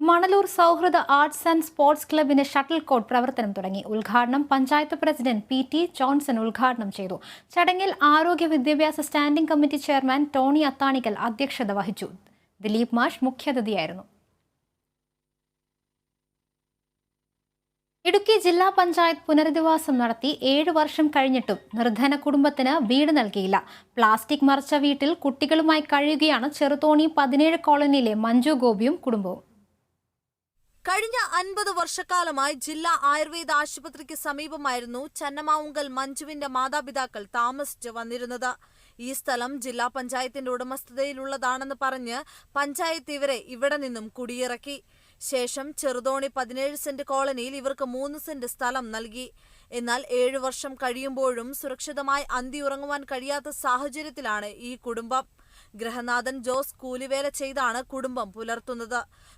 മണലൂർ സൗഹൃദ arts and sports ക്ലബിന് shuttle court പ്രവർത്തനം തുടങ്ങി. ഉദ്ഘാടനം പഞ്ചായത്ത് പ്രസിഡന്റ് പി.ടി. ജോൺസൺ ഉദ്ഘാടനം ചെയ്തു. ചടങ്ങിൽ ആരോഗ്യ വിദ്യാഭ്യാസ standing committee chairman Tony Athanikkal അധ്യക്ഷത വഹിച്ചു. ദിലീപ് മാഷ് മുഖ്യാതിഥിയായിരുന്നു. ഇടുക്കി ജില്ലാ പഞ്ചായത്ത് പുനരധിവാസം നടത്തി 7 വർഷം കഴിഞ്ഞിട്ടും നിർധന കുടുംബത്തിന് വീട് നൽകിയില്ല. പ്ലാസ്റ്റിക് മറച്ച വീട്ടിൽ കുട്ടികളുമായി കഴിയുകയാണ് ചെറുതോണി 17 കോളനിയിലെ മഞ്ജു ഗോപിയും കുടുംബവും. കഴിഞ്ഞ 50 വർഷക്കാലമായി ജില്ലാ ആയുർവേദ ആശുപത്രിക്ക് സമീപമായിരുന്നു ചന്നമാവുങ്കൽ മഞ്ജുവിന്റെ മാതാപിതാക്കൾ താമസിച്ചു വന്നിരുന്നത്. ഈ സ്ഥലം ജില്ലാ പഞ്ചായത്തിന്റെ ഉടമസ്ഥതയിലുള്ളതാണെന്ന് പറഞ്ഞ് പഞ്ചായത്ത് ഇവരെ ഇവിടെ നിന്നും കുടിയിറക്കി. ശേഷം ചെറുതോണി 17 സെന്റ് കോളനിയിൽ ഇവർക്ക് 3 സെന്റ് സ്ഥലം നൽകി. എന്നാൽ 7 വർഷം കഴിയുമ്പോഴും സുരക്ഷിതമായി അന്തിയുറങ്ങുവാൻ കഴിയാത്ത സാഹചര്യത്തിലാണ് ഈ കുടുംബം. ഗൃഹനാഥൻ ജോസ് കൂലിവേല ചെയ്താണ് കുടുംബം പുലർത്തുന്നത്.